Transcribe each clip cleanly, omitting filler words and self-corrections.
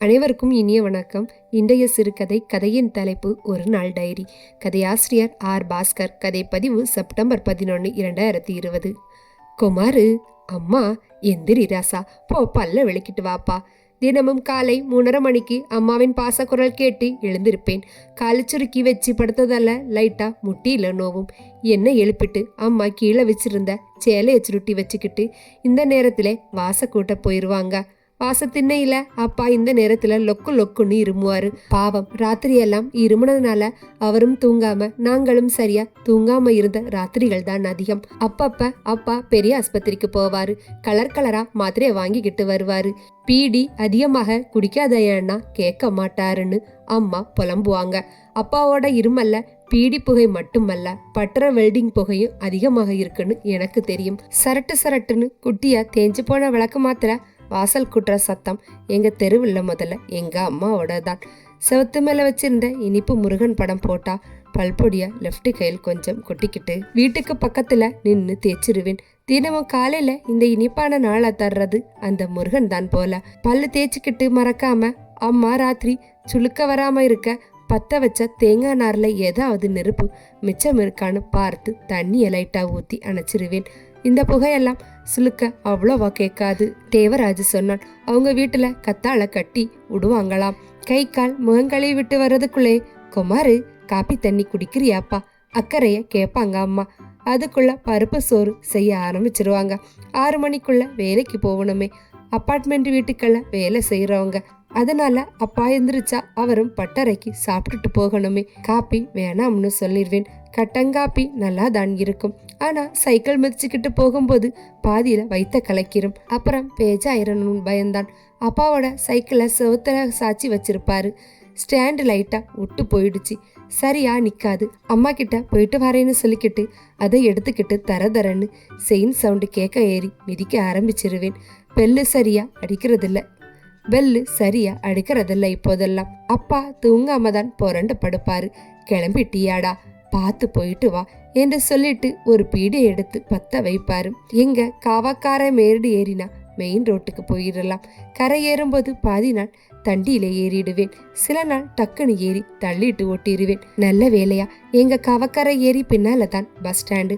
அனைவருக்கும் இனிய வணக்கம். இன்றைய சிறுகதை. கதையின் தலைப்பு ஒரு நாள் டைரி. கதையாசிரியர் ஆர் பாஸ்கர். கதை பதிவு செப்டம்பர் 11, 2020. குமாரு, அம்மா எந்திரி ராசா, போ பல்ல விளக்கிட்டு வாப்பா. தினமும் காலை 3:30 மணிக்கு அம்மாவின் பாசக்குரல் கேட்டு எழுந்திருப்பேன். காலை சுருக்கி வச்சு படுத்ததால லைட்டா முட்டியில நோவும். என்ன எழுப்பிட்டு அம்மா கீழே வச்சிருந்த சேலையை சுருட்டி வச்சுக்கிட்டு இந்த நேரத்துல வாச கூட்ட போயிருவாங்க. வாசத்திண்ணையில அப்பா இந்த நேரத்துல லொக்கு லொக்குன்னு இருமுவாரு. பாவம், ராத்திரி எல்லாம் இருமுனதுனால அவரும் தூங்காம நாங்களும் சரியா தூங்காம இருந்த ராத்திரிகள் தான் அதிகம். அப்பப்ப அப்பா பெரிய ஆஸ்பத்திரிக்கு போவாரு. கலர் கலரா மாத்திரைய வாங்கிக்கிட்டு வருவாரு. பீடி அதிகமாக குடிக்காதேன்னா கேட்க மாட்டாருன்னு அம்மா புலம்புவாங்க. அப்பாவோட இருமல்ல பீடி புகை மட்டுமல்ல, பற்ற வெல்டிங் புகையும் அதிகமாக இருக்குன்னு எனக்கு தெரியும். சரட்டு சரட்டுன்னு குட்டியா தேஞ்சு போன விளக்கு மாத்திர வாசல் குட்டுற சத்தம் எங்க தெருவில் முதல்ல எங்க அம்மாவோட தான். செவத்து மேல வச்சிருந்த இனிப்பு முருகன் படம் போட்டா பல்பொடியா லெஃப்ட் கையில் கொஞ்சம் கொட்டிக்கிட்டு வீட்டுக்கு பக்கத்துல நின்று தேய்ச்சிருவேன். தினமும் காலையில இந்த இனிப்பான நாளை தர்றது அந்த முருகன் தான் போல. பல்லு தேய்ச்சிக்கிட்டு மறக்காம அம்மா ராத்திரி சுளுக்க வராம இருக்க பத்த வச்ச தேங்காய் நார்ல ஏதாவது நெருப்பு மிச்சம் இருக்கான்னு பார்த்து தண்ணியை லைட்டா ஊத்தி அணைச்சிருவேன். இந்த புகையெல்லாம் சுளுக்க அவ்வளோவா கேட்காது. தேவராஜ் சொன்னான், அவங்க வீட்டுல கத்தாழை கட்டி விடுவாங்களாம். கை கால் முகங்களை விட்டு வர்றதுக்குள்ளே, குமாரு காப்பி தண்ணி குடிக்கிறியாப்பா, அக்கறைய கேட்பாங்க அம்மா. அதுக்குள்ள பருப்பு சோறு செய்ய ஆரம்பிச்சிருவாங்க. 6 மணிக்குள்ள வேலைக்கு போகணுமே. அப்பார்ட்மெண்ட் வீட்டுக்கெல்லாம் வேலை செய்யறவங்க. அதனால அப்பா எந்திரிச்சா அவரும் பட்டறைக்கு சாப்பிட்டுட்டு போகணுமே. காப்பி வேணாம்னு சொல்லிடுவேன். கட்டங்காப்பி நல்லா தான் இருக்கும். ஆனா சைக்கிள் மிதிச்சுக்கிட்டு போகும்போது பாதியில வைத்த கலக்கிரும். அப்புறம் பேஜாயிரணும்னு பயந்தான். அப்பாவோட சைக்கிளை செவுத்துல சாச்சி வச்சிருப்பாரு. ஸ்டாண்டு லைட்டா விட்டு போயிடுச்சு. சரியா நிக்காது. அம்மா கிட்ட போயிட்டு வரேன்னு சொல்லிக்கிட்டு அதை எடுத்துக்கிட்டு தரன்னு செயின் சவுண்டு கேட்க ஏறி மிதிக்க ஆரம்பிச்சிருவேன். பெல்லு சரியா அடிக்கிறதில்ல இப்போதெல்லாம். அப்பா தூங்காம தான் புரண்டு படுப்பாரு. கிளம்பிட்டியாடா, பார்த்து போயிட்டு வா என்று சொல்லிட்டு ஒரு பீடை எடுத்து பத்த வைப்பாரு. எங்க காவாக்கார மேடு ஏறினா மெயின் ரோட்டுக்கு போயிடலாம். கரை ஏறும்போது பாதி நாள் தண்டியில ஏறிடுவேன். சில நாள் டக்குன்னு ஏறி தள்ளிட்டு ஓட்டிடுவேன். நல்ல வேலையா எங்க காவக்கரை ஏறி பின்னால தான் பஸ் ஸ்டாண்டு.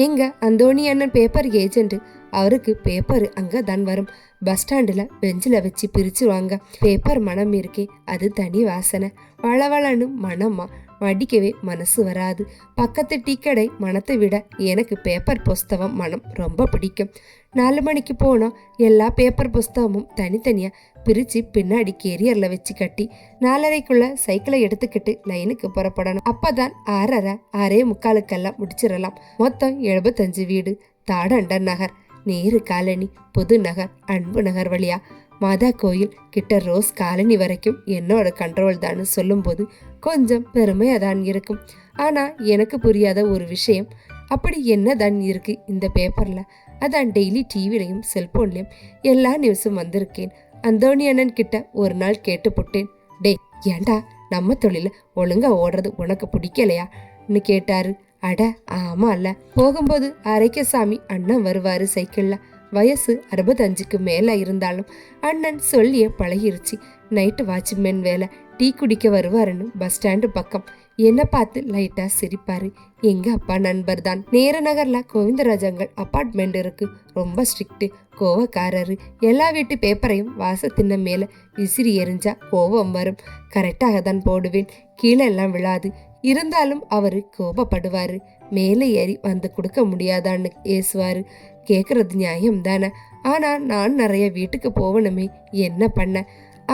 எங்க அந்தோணி அண்ணன் பேப்பர் ஏஜென்ட். அவருக்கு பேப்பர் அங்க தான் வரும். பஸ் ஸ்டாண்டுல பெஞ்சில வச்சு பிரிச்சுருவாங்க. பேப்பர் மனம் இருக்கே, அது தனி வாசனை. வளவளன்னு மனமா மடிக்கவே மனசு வராது. பக்கத்து டீ கடை மனத்தை விட எனக்கு பேப்பர் புஸ்தகம் மனம் ரொம்ப பிடிக்கும். 4 மணிக்கு போனா எல்லா பேப்பர் புஸ்தகமும் தனித்தனியா பிரிச்சு பின்னாடி கேரியர்ல வச்சு கட்டி 4:30க்குள்ள சைக்கிளை எடுத்துக்கிட்டு லைனுக்கு புறப்படணும். அப்பதான் 6:30, 6:45 முடிச்சிடலாம். மொத்தம் 75 வீடு. தாடண்டன் நகர், நேரு காலனி, புது நகர், அன்பு நகர் வழியா மாதா கோயில் கிட்ட ரோஸ் காலனி வரைக்கும் என்னோட கண்ட்ரோல் தான் சொல்லும்போது கொஞ்சம் பெருமையா தான் இருக்கும். ஆனா எனக்கு புரியாத ஒரு விஷயம், அப்படி என்ன தான் இருக்கு இந்த பேப்பர்ல? அதான் டெய்லி டிவிலையும் செல்போன்லயும் எல்லா நியூஸும் வந்திருக்கேன். அந்தோணி அண்ணன் கிட்ட ஒரு நாள் கேட்டு போட்டேன், டே ஏண்டா நம்ம தொழில ஒழுங்கா ஓடுறது உனக்கு பிடிக்கலையான்னு கேட்டாரு. அட ஆமா இல்ல. போகும்போது அரைக்கசாமி அண்ணன் வருவாரு சைக்கிள்ல. வயசு 65க்கு மேல இருந்தாலும் அண்ணன் சொல்லிய பழகிருச்சு. நைட்டு வாட்ச்மேன் வேலை, டீ குடிக்க வருவாருன்னு பஸ் ஸ்டாண்டு பக்கம் என்ன பார்த்து லைட்டா சிரிப்பாரு. எங்க அப்பா நண்பர் தான். நேரு நகர்ல கோவிந்தராஜங்கள் அப்பார்ட்மெண்ட் இருக்கு. ரொம்ப ஸ்ட்ரிக்ட், கோவக்காரரு. எல்லா வீட்டு பேப்பரையும் வாசத்தின்ன மேல விசிறி எரிஞ்சா கோவம் வரும். கரெக்டாக தான் போடுவேன். கீழே எல்லாம் விழாது. இருந்தாலும் அவரு கோபப்படுவாரு. மேலே ஏறி வந்து கொடுக்க முடியாதான்னு ஏசுவாரு. கேக்குறது நியாயம் தானே. ஆனா நான் நிறைய வீட்டுக்கு போகணுமே, என்ன பண்ண?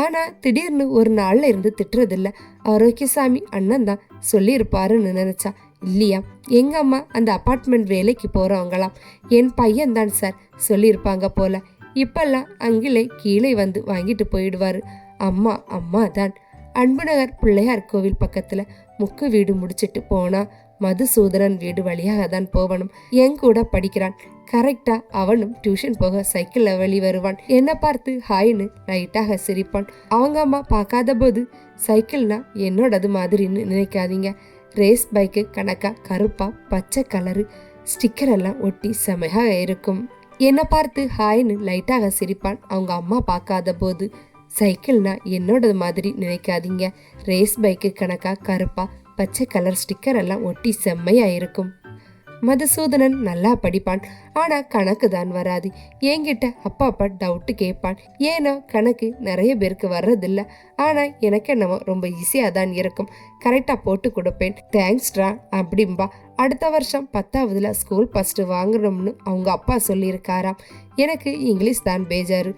ஆனா திடீர்னு ஒரு நாள்ல இருந்து திட்டுறதில்ல. ஆரோக்கியசாமி அண்ணன் தான் சொல்லியிருப்பாருன்னு நினைச்சா. இல்லையா, எங்க அம்மா அந்த அப்பார்ட்மெண்ட் வேலைக்கு போறவங்களாம். என் பையன் தான் சார் சொல்லியிருப்பாங்க போல. இப்பெல்லாம் அங்கிலே கீழே வந்து வாங்கிட்டு போயிடுவாரு. அம்மா தான். அன்புநகர் பிள்ளையார் கோவில் பக்கத்துல முக்கு வீடு முடிச்சிட்டு போனா மதுசூதனன் வீடு வழியாக தான் போகணும். என் கூட படிக்கிறான். கரெக்டா அவனும் டியூஷன் போக சைக்கிள்ல வழி வருவான். என்ன பார்த்து ஹாய்னு லைட்டாக சிரிப்பான். அவங்க அம்மா பார்க்காத போது சைக்கிள்னா என்னோடது மாதிரின்னு நினைக்காதீங்க. ரேஸ் பைக்கு கணக்கா கருப்பா பச்சை கலரு ஸ்டிக்கர் எல்லாம் ஒட்டி செமையாக இருக்கும். என்ன பார்த்து ஹாய்னு லைட்டாக சிரிப்பான் அவங்க அம்மா பார்க்காத போது. சைக்கிள்னா என்னோட மாதிரி நினைக்காதீங்க. ரேஸ் பைக்கு கணக்கா கருப்பா பச்சை கலர் ஸ்டிக்கர் எல்லாம் ஒட்டி செம்மையா இருக்கும். மதுசூதனன் நல்லா படிப்பான், ஆனா கணக்கு தான் வராது. என்கிட்ட அப்பா டவுட்டு கேட்பான். ஏன்னா கணக்கு நிறைய பேருக்கு வர்றதில்ல, ஆனா எனக்கு என்னமோ ரொம்ப ஈஸியா தான் இருக்கும். கரெக்டா போட்டு கொடுப்பேன். தேங்க்ஸ்ட்ரா அப்படிம்பா. அடுத்த வருஷம் 10ஆவதுல ஸ்கூல் ஃபர்ஸ்ட் வாங்கணும்னு அவங்க அப்பா சொல்லியிருக்காராம். எனக்கு இங்கிலீஷ் தான் பேஜாரு.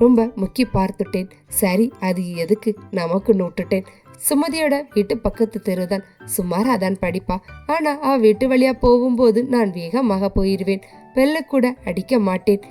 ரொம்ப முக்கி பார்த்துட்டேன். சரி அது எதுக்கு நமக்குன்னு விட்டுட்டேன். சுமதியோட வீட்டு பக்கத்து தெருதான். சுமாராதான் படிப்பா. ஆனா அவ வீட்டு வழியா போகும்போது நான் வேகமாக போயிருவேன். வெள்ள கூட அடிக்க மாட்டேன்.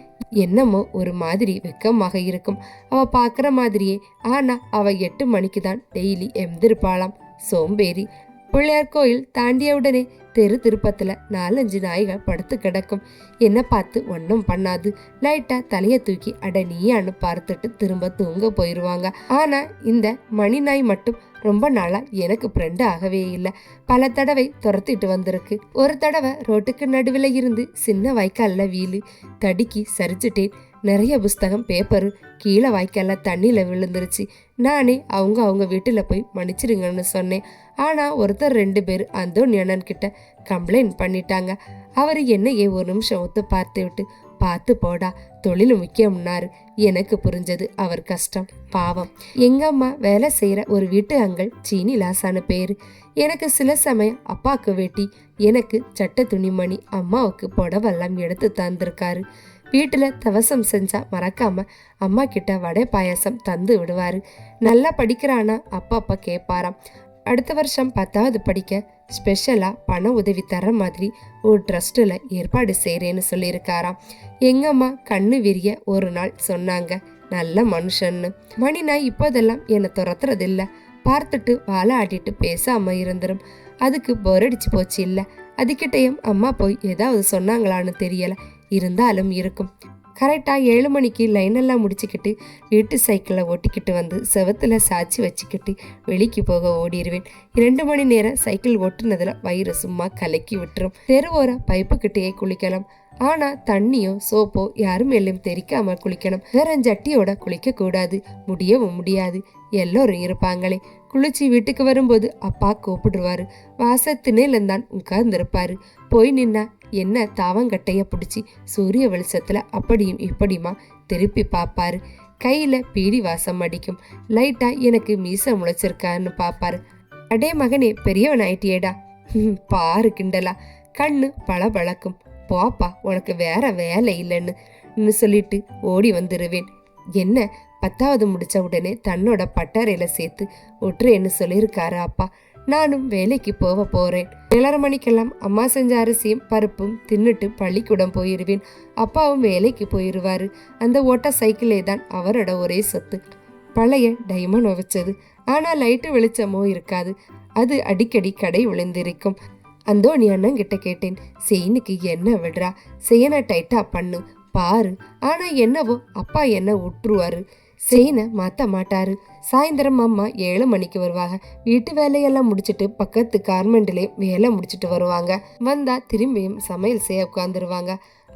என்னமோ ஒரு மாதிரி வெக்கமாக இருக்கும் அவ பாக்குற மாதிரியே. ஆனா அவ 8 மணிக்கு தான் டெய்லி எந்திருப்பாளாம். சோம்பேறி. பிள்ளையார் கோயில் தாண்டிய உடனே தெரு திருப்பத்துல 4-5 நாய்கள் படுத்து கிடக்கும். என்ன பார்த்து ஒன்னும் பண்ணாது. லைட்டா தலைய தூக்கி அட நீயான்னு பார்த்துட்டு திரும்ப தூங்க போயிருவாங்க. ஆனா இந்த மணி நாய் மட்டும் ரொம்ப நாளா எனக்கு ஃப்ரெண்டு ஆகவே இல்லை. பல தடவை துரத்திட்டு வந்திருக்கு. ஒரு தடவை ரோட்டுக்கு நடுவில் இருந்து சின்ன வாய்க்கால்ல வீலு தடுக்கி சரிச்சுட்டேன். நிறைய புஸ்தகம் பேப்பரு கீழே வாய்க்கால தண்ணியில விழுந்துருச்சு. நானே அவங்க வீட்டுல போய் மன்னிச்சிருங்கன்னு சொன்னேன். ஆனா ஒருத்தர் 2 பேர் அந்தோனியண்ணன் கிட்ட கம்ப்ளைண்ட் பண்ணிட்டாங்க. அவரு என்னையே ஒரு நிமிஷம் ஒத்து பார்த்து விட்டு பார்த்து போடா தொழில் முக்கியம்னாரு. எனக்கு புரிஞ்சது அவர் கஷ்டம். பாவம். எங்க அம்மா வேலை செய்யற ஒரு வீட்டு அங்கள் சீனிலாசான பேரு. எனக்கு சில சமயம் அப்பாவுக்கு வேட்டி, எனக்கு சட்டை துணிமணி, அம்மாவுக்கு புடவெல்லாம் எடுத்து தந்திருக்காரு. வீட்டுல தவசம் செஞ்சா மறக்காம அம்மா கிட்ட வடை பாயாசம் தந்து விடுவாரு. நல்லா படிக்கிறானா அப்பா கேட்பாராம். அடுத்த வருஷம் 10ஆவது படிக்க ஸ்பெஷலா பண உதவி தர மாதிரி ஒரு ட்ரஸ்ட்ல ஏற்பாடு செய்யறேன்னு சொல்லியிருக்காராம். எங்க அம்மா கண்ணு விரிய ஒரு நாள் சொன்னாங்க. நல்ல மனுஷன்னு. மணி நான் இப்போதெல்லாம் என்னை துரத்துறதில்ல. பார்த்துட்டு வாழை ஆட்டிட்டு பேசாம இருந்துரும். அதுக்கு போர் அடிச்சு போச்சு இல்ல. அதுக்கிட்டையும் அம்மா போய் ஏதாவது சொன்னாங்களான்னு தெரியல. இருந்தாலும் இருக்கும். கரெக்டா 7 மணிக்கு லைன் எல்லாம் முடிச்சுக்கிட்டு வீட்டு சைக்கிளை ஓட்டிக்கிட்டு வந்து செவத்துல சாச்சி வச்சுக்கிட்டு வெளிக்கு போக ஓடிடுவேன். 2 மணி நேரம் சைக்கிள் ஓட்டுனதுல வயிறு சும்மா கலக்கி விட்டுரும். தெருவோர பைப்பு கிட்டேயே குளிக்கலாம். ஆனா தண்ணியோ சோப்போ யாரும் எல்லாம் தெரிக்காம குளிக்கணும். வேறஞ்சட்டியோட குளிக்க கூடாது. முடியவும் முடியாது. எல்லோரும் இருப்பாங்களே. குளிச்சு வீட்டுக்கு வரும்போது அப்பா கூப்பிடுவாரு. வாசத்தினேலந்தான் உட்கார்ந்துருப்பாரு. போய் நின்னா என்ன தாவங்கட்டைய பிடிச்சி சூரிய வெளிச்சத்துல அப்படியும் இப்படியுமா திருப்பி பாப்பாரு. கையில பீடி வாசம் அடிக்கும். லைட்டா எனக்கு மீச முளைச்சிருக்கான்னு பாப்பாரு. அடே மகனே பெரியவன் ஆயிட்டியேடா. பாரு கிண்டலா. கண்ணு பளபளக்கும். போப்பா உனக்கு வேற வேலை இல்லைன்னு சொல்லிட்டு ஓடி வந்துருவேன். என்ன 10ஆவது முடிச்ச உடனே தன்னோட பட்டறையில சேர்த்து ஒட்டுறேன்னு சொல்லியிருக்காரு அப்பா. நானும் வேலைக்கு போறேன். 7:30 மணிக்கெல்லாம் அம்மா செஞ்ச அரிசியும் பருப்பும் தின்னுட்டு பள்ளிக்கூடம் போயிருவேன். அப்பாவும் வேலைக்கு போயிருவாரு. அந்த ஓட்ட சைக்கிளே தான் அவரோட ஒரே சொத்து. பழைய டைமண்ட் வச்சது. ஆனா லைட்டு வெளிச்சமோ இருக்காது. அது அடிக்கடி கடை விழுந்திருக்கும். அந்தோணி அண்ணன் கிட்ட கேட்டேன். செயினுக்கு என்ன விடுறா, செயினை டைட்டா பண்ணு பாரு. ஆனா என்னவோ அப்பா என்ன விட்டுருவாரு. செயினை மாத்த மாட்டாரு. சாயந்தரம் அம்மா 7 மணிக்கு வருவாங்க. வீட்டு வேலையெல்லாம் முடிச்சுட்டு பக்கத்து கார்மெண்ட்லே வேலை முடிச்சுட்டு வருவாங்க. வந்தா திரும்பியும் சமையல் செய்ய உட்காந்துருவாங்க.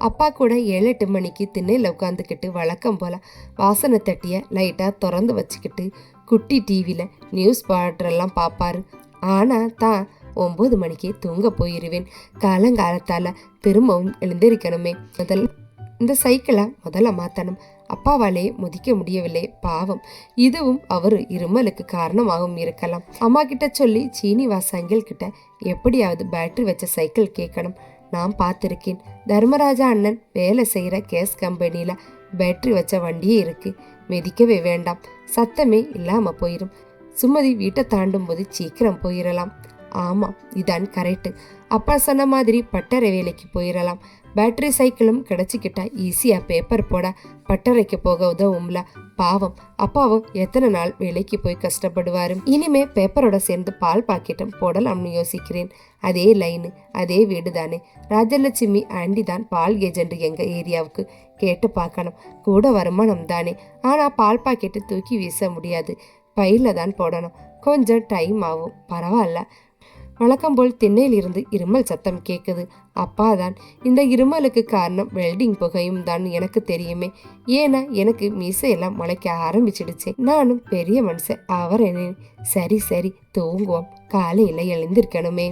அப்பா கூட 7-8 மணிக்கு திண்ணையில உட்காந்துக்கிட்டு வழக்கம் போல வாசனை தட்டிய லைட்டா திறந்து வச்சுக்கிட்டு குட்டி டிவியில நியூஸ் பாடுறெல்லாம் பார்ப்பாரு. ஆனா தான் 9 மணிக்கு தூங்க போயிருவேன். காலங்காலத்தால திரும்பவும் எழுந்திருக்கணுமே. இந்த சைக்கிளை முதல்ல மாத்தணும். அப்பாவாலே முதிக்க முடியவில்லை. பாவம். இதுவும் அவரு இருமலுக்கு காரணமாகவும் இருக்கலாம். அம்மா கிட்ட சொல்லி சீனிவாசங்கள் கிட்ட எப்படியாவது பேட்டரி வச்ச சைக்கிள் கேட்கணும். நான் பார்த்திருக்கேன். தர்மராஜா அண்ணன் வேலை செய்யற கேஸ் கம்பெனியில பேட்டரி வச்ச வண்டியே இருக்கு. மிதிக்கவே வேண்டாம். சத்தமே இல்லாம போயிரும். சுமதி வீட்டை தாண்டும் போது சீக்கிரம் போயிடலாம். ஆமா இதான் கரெக்டு. அப்பா சொன்ன மாதிரி பட்டறை வேலைக்கு போயிடலாம். பேட்டரி சைக்கிளும் கிடைச்சிக்கிட்டா ஈஸியா பேப்பர் போட பட்டறைக்கு போக உதவும்ல. பாவம் அப்பாவும் எத்தனை நாள் வேலைக்கு போய் கஷ்டப்படுவாரு. இனிமே பேப்பரோட சேர்ந்து பால் பாக்கெட்டும் போடலாம்னு யோசிக்கிறேன். அதே லைனு அதே வீடு தானே. ராஜலட்சுமி ஆண்டி தான் பால் ஏஜென்ட் எங்க ஏரியாவுக்கு. கேட்டு பார்க்கணும். கூட வருமானம் தானே. ஆனா பால் பாக்கெட்டு தூக்கி வீச முடியாது. பையில தான் போடணும். கொஞ்சம் டைம் ஆகும். பரவாயில்ல. வழக்கம் போல் திண்ணையிலிருந்து இருமல் சத்தம் கேட்குது. அப்பாதான் இந்த இருமலுக்கு காரணம் வெல்டிங் புகையும் தான் எனக்கு தெரியுமே. ஏன்னா எனக்கு மீசையெல்லாம் முளைக்க ஆரம்பிச்சிடுச்சு. நானும் பெரிய மனுஷன் அவரேனே. சரி சரி தூங்குவோம், காலையில எழுந்திருக்கணுமே.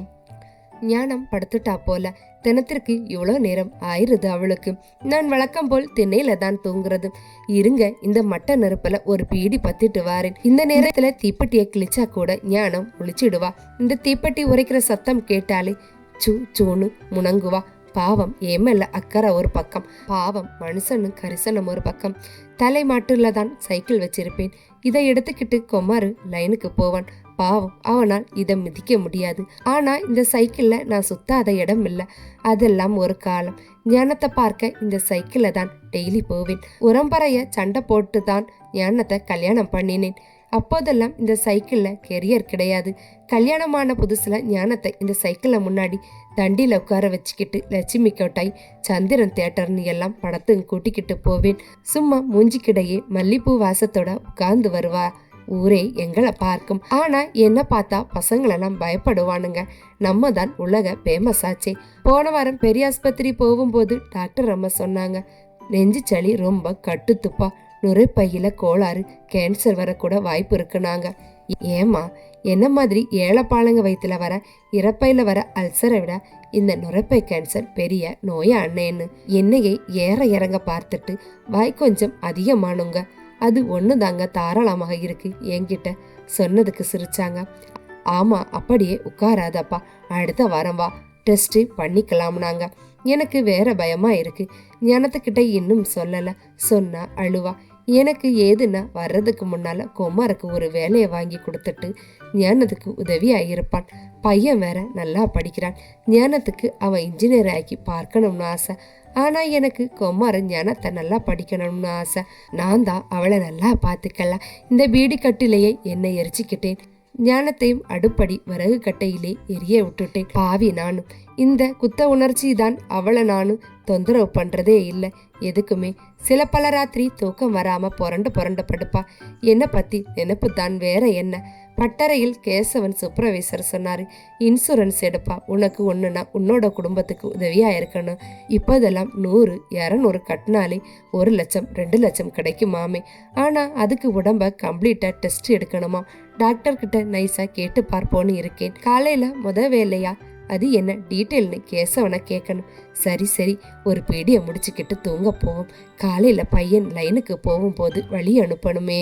ஞானம் படுத்துட்டா போல. தினத்திற்கு இவ்வளோ நேரம் ஆயிருது அவளுக்கு. நான் வழக்கம் போல் திண்ணையில தான் தூங்குறது. இருங்க, இந்த மட்ட நெருப்புல ஒரு பீடி பத்திட்டு வாரேன். இந்த நேரத்துல தீப்பெட்டியை கிழிச்சா கூட ஞானம் ஒழிச்சிடுவா. இந்த தீப்பெட்டி உரைக்கிற சத்தம் கேட்டாலே சூ சூன்னு முணங்குவா. பாவம் ஏமல்ல அக்கறை ஒரு பக்கம், பாவம் மனுஷனு கரிசனம் ஒரு பக்கம். தலை மாட்டுல தான் சைக்கிள் வச்சிருப்பேன். இதை எடுத்துக்கிட்டு கொமாரு லைனுக்கு போவான். பாவம் அவனால் இதை மிதிக்க முடியாது. ஆனா இந்த சைக்கிள்ல நான் சுத்தாத இடம் இல்லை. அதெல்லாம் ஒரு காலம். ஞானத்தை பார்க்க இந்த சைக்கிள்ல தான் டெய்லி போவேன். உரம்பரைய சண்டை போட்டு தான் ஞானத்தை கல்யாணம் பண்ணினேன். அப்போதெல்லாம் இந்த சைக்கிள்ல கெரியர் கிடையாது. கல்யாணமான புதுசுல ஞானத்தை இந்த சைக்கிள்ல முன்னாடி தண்டியில உட்கார வச்சுக்கிட்டு லட்சுமி கோட்டாய், சந்திரன் தியேட்டர்னு எல்லாம் படத்துக்கு கூட்டிக்கிட்டு போவேன். சும்மா மூஞ்சிக்கிடையே மல்லிப்பூ வாசத்தோட உட்கார்ந்து வருவா. ஊரே எங்களை பார்க்கும். ஆனா என்ன பார்த்தா பசங்களெல்லாம் பயப்படுவானுங்க. நம்ம தான் உலக ஃபேமஸ் ஆச்சே. போன வாரம் பெரிய ஆஸ்பத்திரி போகும்போது டாக்டர் அம்மா சொன்னாங்க, நெஞ்சு சளி ரொம்ப கட்டுத்துப்பா, நுரைப்பையில கோளாறு, கேன்சர் வரக்கூட வாய்ப்பு இருக்குனாங்க. ஏமா, என்ன மாதிரி ஏழைப்பாளைங்க வயிற்றுல வர இறப்பையில வர அல்சரை விட இந்த நுரைப்பை கேன்சர் பெரிய நோயா அண்ணேன்னு என்னையே ஏற இறங்க பார்த்துட்டு வாய் கொஞ்சம் அதிகமானுங்க. அது ஒன்று தாங்க தாராளமாக இருக்கு என்கிட்ட சொன்னதுக்கு சிரிச்சாங்க. ஆமா, அப்படியே உட்காராதப்பா, அடுத்த வாரம் வா, டெஸ்ட் பண்ணிக்கலாம்னாங்க. எனக்கு வேற பயமா இருக்கு. ஞானத்துக்கிட்ட இன்னும் சொல்லலை. சொன்னா அழுவா. எனக்கு ஏதுன்னா வர்றதுக்கு முன்னால கொமாருக்கு ஒரு வேலையை வாங்கி கொடுத்துட்டு ஞானத்துக்கு உதவியாயிருப்பான். பையன் வேற நல்லா படிக்கிறான். ஞானத்துக்கு அவன் இன்ஜினியர் ஆக்கி பார்க்கணும்னு ஆசை. ஆனா எனக்கு கொமார ஞானத்தை நல்லா படிக்கணும்னு ஆசை. நான் தான் அவளை நல்லா பார்த்துக்கலாம். இந்த பீடி கட்டிலேயே என்னை எரிச்சிக்கிட்டேன். ஞானத்தையும் அடுப்படி விறகு கட்டையிலே எரிய விட்டுட்டேன். பாவி நானும். இந்த குத்த உணர்ச்சி தான் அவளை நானும் தொந்தரவு பண்றதே இல்லை எதுக்குமே. சில பல ராத்திரி தூக்கம் வராம புரண்டு படுப்பா. என்னை பத்தி நினைப்பு தான் வேற என்ன. பட்டறையில் கேசவன் சூப்பர்வைசர் சொன்னாரு, இன்சூரன்ஸ் எடுப்பா, உனக்கு ஒண்ணுனா உன்னோட குடும்பத்துக்கு உதவியா இருக்கணும். இப்போதெல்லாம் 100 200 கட்டினாலே 1 லட்சம் 2 லட்சம் கிடைக்குமாமே. ஆனா அதுக்கு உடம்ப கம்ப்ளீட்டா டெஸ்ட் எடுக்கணுமா. டாக்டர் கிட்ட நைஸா கேட்டு பார்ப்போன்னு இருக்கேன். காலையில வேலையா அது என்ன டீட்டெயில்னு கேசவனை கேட்கணும். சரி சரி, ஒரு பீடியை முடிச்சுக்கிட்டு தூங்க போவோம். காலையில பையன் லைனுக்கு போகும்போது வழி அனுப்பணுமே.